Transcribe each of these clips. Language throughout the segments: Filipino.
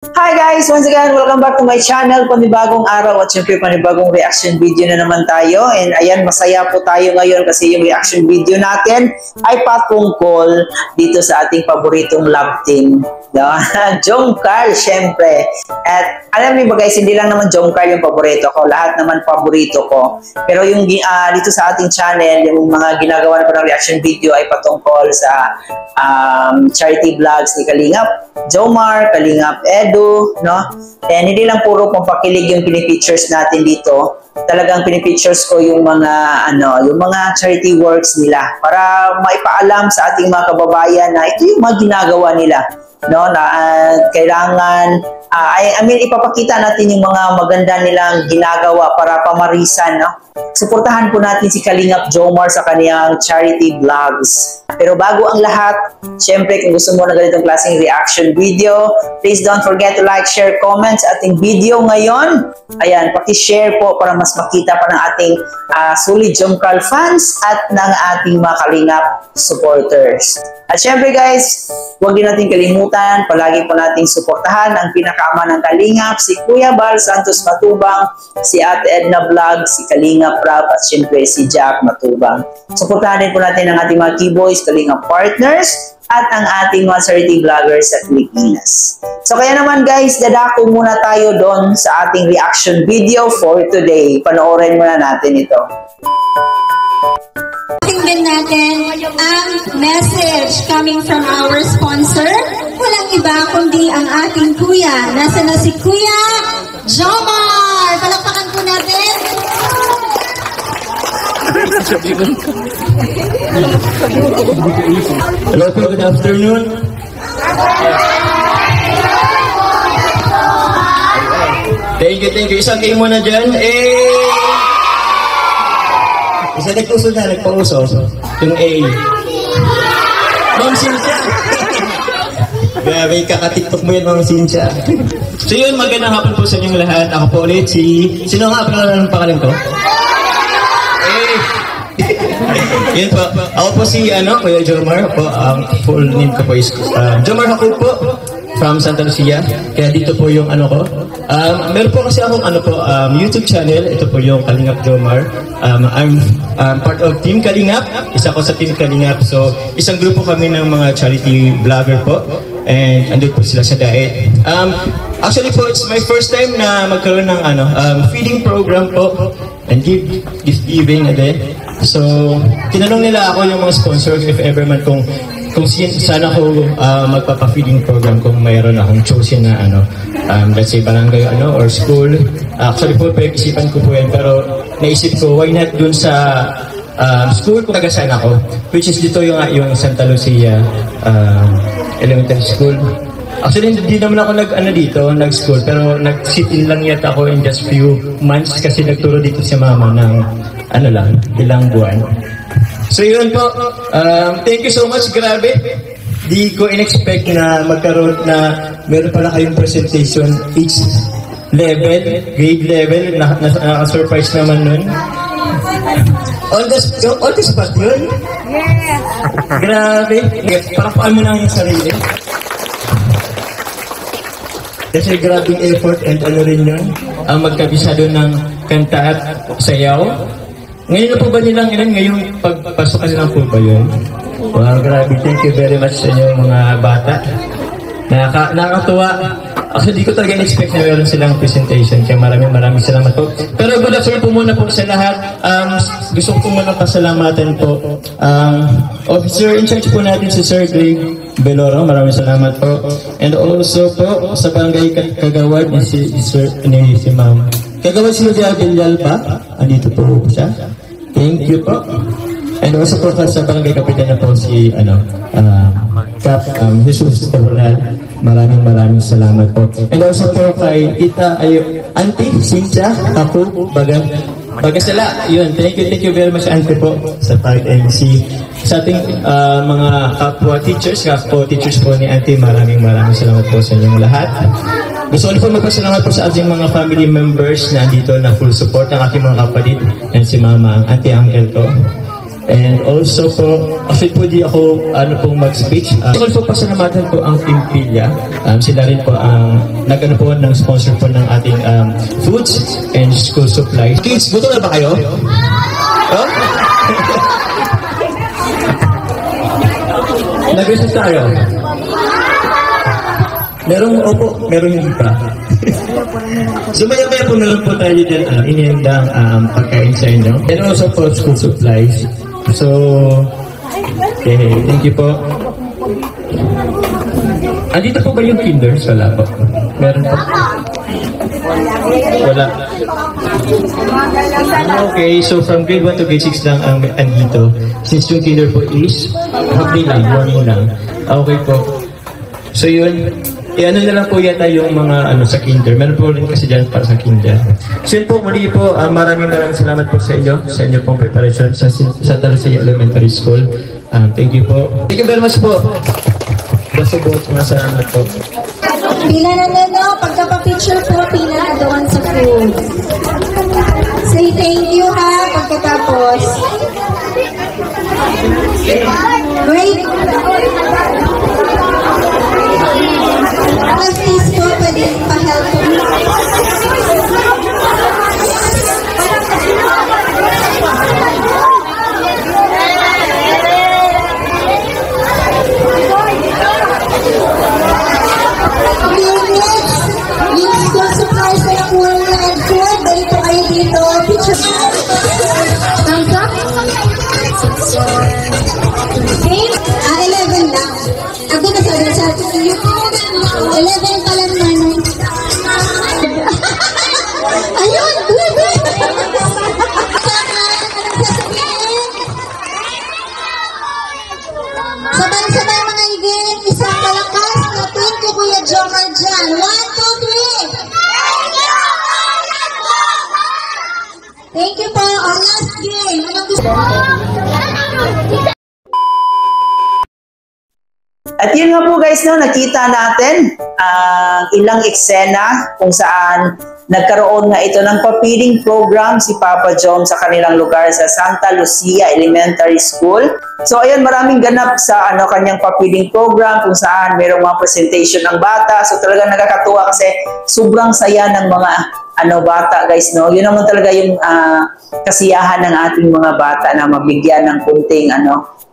Hi guys! Once again, welcome back to my channel. Panibagong araw at syempre panibagong reaction video na naman tayo. And ayan, masaya po tayo ngayon kasi yung reaction video natin ay patungkol dito sa ating paboritong love team. No? Jongkar, syempre. At alam niyo ba guys, hindi lang naman Jongkar yung paborito ko. Lahat naman paborito ko. Pero yung dito sa ating channel, yung mga ginagawa ko ng reaction video ay patungkol sa charity vlogs ni Kalingap Jomar, Kalingap Edu, no? And hindi lang puro pampakilig yung pinipictures natin dito. Talagang pinipictures ko yung mga yung mga charity works nila para maipaalam sa ating mga kababayan na ito yung mga ginagawa nila, no? Na kailangan ipapakita natin yung mga maganda nilang ginagawa para pamarisan, no? Suportahan po natin si Kalingap Jomar sa kaniyang charity vlogs. Pero bago ang lahat, syempre kung gusto mo na ganitong klaseng reaction video, please don't forget to like, share, comment sa ating video ngayon. Ayan, paki-share po para mas makita pa ng ating solid Jongkar fans at ng ating mga Kalingap supporters. At syempre guys, huwag din natin kalimutan, palagi po nating suportahan ang pinakaama ng Kalingap, si Kuya Bal Santos Matubang, si Ate Edna Vlog, si Kalingap Rap, at syempre si Jack Matubang. Suportahan din po natin ang ating mga keyboys, Kalingap partners, at ang ating mga charity vloggers sa Pilipinas. So kaya naman guys, dadako muna tayo doon sa ating reaction video for today. Panoorin muna natin ito. Tingnan natin ang message coming from our sponsor. Walang iba kundi ang ating kuya. Nasa na si Kuya Jomar. Palakpakan po natin. Hello po, good afternoon. Thank you. Isang game muna dyan. Isa nagpuso na, nagpauso. Yung A. Ma'am Cynthia. Grabe, kaka-tiktok mo yan, Ma'am Cynthia. So yun, magandang hapon po sa inyong lahat. Ako po ulit sino nga pala ng pangalan ko? Yun po. Ako po si Kuya Jomar po. Ang full name ko po is Jomar Hakub po from Santa Lucia. Kaya dito po yung ko. Meron po kasi akong YouTube channel. Ito po yung Kalingap Jomar. I'm part of Team Kalingap. Isa ko sa Team Kalingap. So, isang grupo kami ng mga charity vlogger po. And andun po sila sa diet. Actually po, it's my first time na magkaroon ng feeding program po. And gift giving na din. So, tinanong nila ako yung mga sponsors if ever man kung sana ko magpapa-feeding program kung mayroon akong chosen na let's say barangay or school. Actually po, pag-isipan ko po yan, pero naisip ko, why not dun sa school kung nagasan ako, which is dito yung Santa Lucia Elementary School. Actually, hindi naman ako nag-school, pero nag-sit-in lang yata ako in just few months kasi nagturo dito si mama ng ilang buwan. So yun po, thank you so much, grabe. Di ko in-expect na magkaroon na meron pala kayong presentation each level, grade level, naka-surprise naman nun. On the spot yun? Yes! Grabe. Parapaan mo na yung sarili. Kasi grabing effort and rin yun, ang magkabisado ng kanta at sayaw. Ngayon na po ba nilang ngayong pagpasok nilang po ba yun? Wow, grabe. Thank you very much sa inyo mga bata. Nakakatuwa. Actually, di ko talaga in-expect na meron silang presentation. Kaya maraming salamat po. Pero good afternoon po muna po sa lahat. Gusto ko muna pasalamatan po officer in charge po natin si Sir Greg Beloro. Maraming salamat po. And also po sa barangay Kagawad si Ma'am. Kagawad si Ludia Villalba. Andito po siya. Thank you po. And also po sa barangay Kapitan na po si Cap Jesus Tabural. Maraming salamat po. And also po kay Auntie Cynthia Hakub Bagasala. Yun, thank you very much Auntie po sa pag-MC. Sa ating mga kapwa teachers po ni Auntie, maraming salamat po sa inyong lahat. Gusto ko po magpasalamat po sa ating mga family members na andito na full support ng aking mga kapatid and si Mama, ang Auntie Uncle ko. And also po, actually po di ako mag-speech. Also pasalamatan po ang Team Pilya. Sila rin po ang nag-ano po ng sponsor po ng ating foods and school supplies. Kids, gusto na ba kayo? Oh? Nag-recess tayo. Meron hindi pa. So maya-maya po na lang po tayo din inihandang pagkain sa inyo. And also for school supplies. So, okay, thank you po. Andito po ba yung kinders? Wala po. Meron po. Wala. Okay, so from grade 1 to grade 6 lang ang andito. Since yung kinder po is half day lang, morning lang. Okay po. So yun, ano na lang po yata yung mga sa kinder. Meron po rin kasi dyan para sa kinder. So yun po, muli po, maraming salamat po sa inyo pong preparation sa Santa Lucia Elementary School. Thank you po. Thank you very much po. Basta po, salamat po. Pila na pagkapapicture po, pila na doon sa food. Say thank you ha, pagkatapos. Great. Please po, pwede pa-help po. Yung school supplies na yung World Red Food, dali po kayo dito. Picture. Thumbs up? Okay, 11 lang. Ako na sa 11 pa lang man. Ayun! Sabay-sabay mga igin, isang palakas na thank you Kuya Jomar dyan. 1, 2, 3! Thank you po. Our last game. Anong gusto? At yun nga po guys, nakita natin ang ilang eksena kung saan nagkaroon nga ito ng papiling program si Papa Jom sa kanilang lugar sa Santa Lucia Elementary School. So ayun, maraming ganap sa kanyang papiling program kung saan mayroong mga presentation ng bata. So talagang nakakatuwa kasi sobrang saya ng mga bata guys, no? Yun naman talaga yung kasiyahan ng ating mga bata na mabigyan ng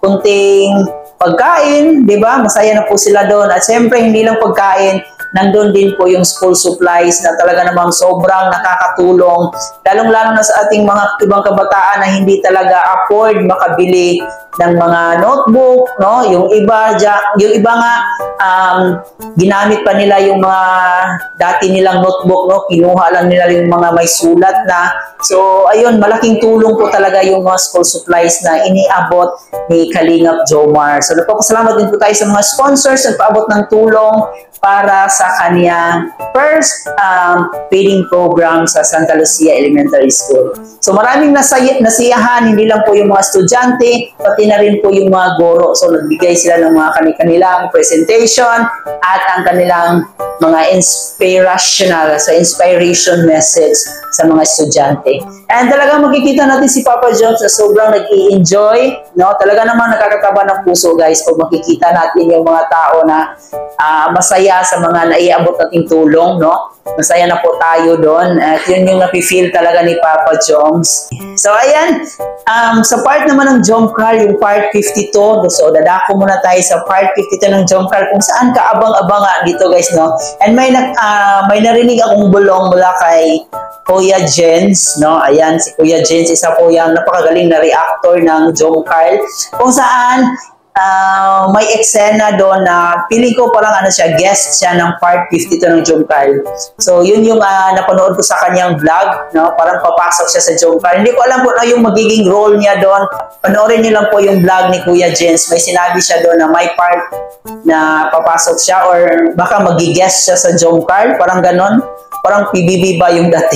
kunting pagkain, di ba? Masaya na po sila doon. At siyempre, hindi lang pagkain, nandun din po yung school supplies na talaga namang sobrang nakakatulong. Lalong-lalo na sa ating mga ibang kabataan na hindi talaga afford makabili ng mga notebook, no? Yung iba nga, ginamit pa nila yung mga dati nilang notebook, no? Kinuha lang nila yung mga may sulat na. So, ayun, malaking tulong po talaga yung mga school supplies na iniabot ni Kalingap Jomar. So, nagpapasalamat din po tayo sa mga sponsors na paabot ng tulong para sa kanyang first feeding program sa Santa Lucia Elementary School. So, maraming nasiyahan, hindi lang po yung mga estudyante, pati na rin po yung mga guro. So, nagbigay sila ng mga kanilang presentation at ang kanilang mga inspiration message sa mga estudyante. And talaga makikita natin si Papa Jom sa sobrang nag-i-enjoy, no? Talaga naman nakakataba ng puso guys pag makikita natin yung mga tao na masaya sa mga naiabot nating tulong, no? Masaya na po tayo doon. At yun yung napi-feel talaga ni Papa Joms. So ayan, sa part naman ng Jomcar, yung part 52, so dadako muna tayo sa part 52 ng Jomcar kung saan kaabang-abang dito guys, no? And may narinig akong bulong mula kay Kuya Jens, no? Ayan, si Kuya Jens, isa po yung napakagaling na reactor ng Jomcar, kung saan may eksena doon na feeling ko parang guest siya ng part 52 ng Jomcar. So yun yung napanood ko sa kanyang vlog, no? Parang papasok siya sa Jomcar. Hindi ko alam po na yung magiging role niya doon. Panoorin niyo lang po yung vlog ni Kuya Jens. May sinabi siya doon na may part na papasok siya or baka magi-guest siya sa Jomcar, parang ganon. Parang PBB ba yung dati?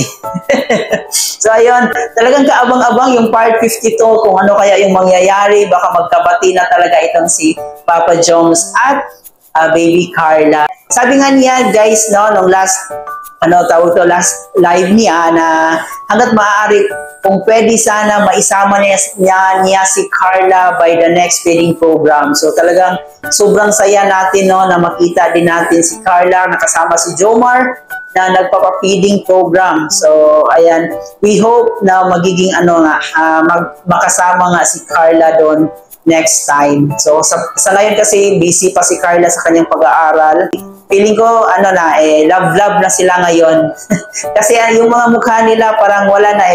So ayun, talagang kaabang-abang yung part 52 kung ano kaya yung mangyayari. Baka magkabati na talaga itong si Papa Joms at baby Carla. Sabi nga niya guys, no, nung last tawag to, last live niya na hanggat maaari, kung pwede sana maisama niya si Carla by the next feeding program. So talagang sobrang saya natin na makita din natin si Carla nakasama si Jomar na nagpapa-feeding program. So ayan, we hope na magiging makasama nga si Carla doon next time. So sa ngayon kasi busy pa si Carla sa kanyang pag-aaral. Feeling ko love na sila ngayon. Kasi yung mga mukha nila parang wala na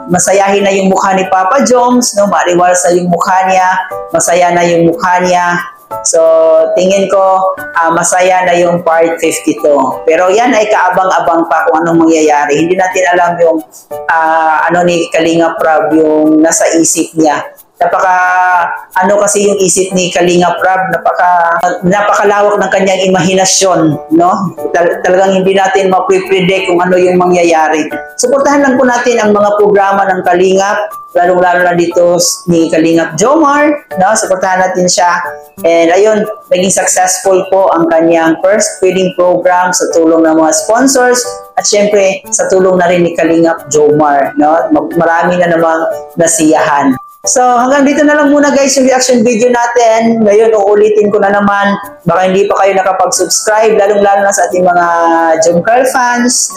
masayahin na yung mukha ni Papa Joms, maliwasa yung mukha niya, masaya na yung mukha niya. So tingin ko masaya na yung part 52. Pero yan ay kaabang-abang pa kung anong mangyayari. Hindi natin alam yung ni Kalinga Prab yung nasa isip niya. Kasi yung isip ni Kalinga Prab, napakalawak ng kanyang imahinasyon, no? Talagang hindi natin mapipredict kung ano yung mangyayari. Suportahan lang po natin ang mga programa ng Kalingap, lalong-lalo na dito ni Kalingap Jomar, no? Suportahan natin siya. And ayun, naging successful po ang kanyang first feeding program sa tulong ng mga sponsors at syempre sa tulong na rin ni Kalingap Jomar, no? Marami na namang nasiyahan. So hanggang dito na lang muna guys yung reaction video natin. Ngayon uulitin ko na naman, baka hindi pa kayo nakapag-subscribe, lalong-lalo na sa ating mga Jomcar fans,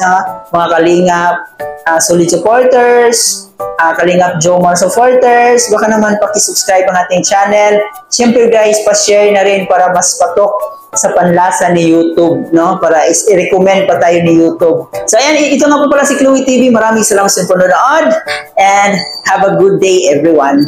mga Kalingap solid supporters, Kalingap Jomar supporters, baka naman paki-subscribe ang ating channel. Siyempre guys, pa-share na rin para mas patok sa panlasa ni YouTube, no? Para i-recommend pa tayo ni YouTube. So ayan, ito nga po pala si Chloe TV. Maraming salamat sa panonood and have a good day everyone.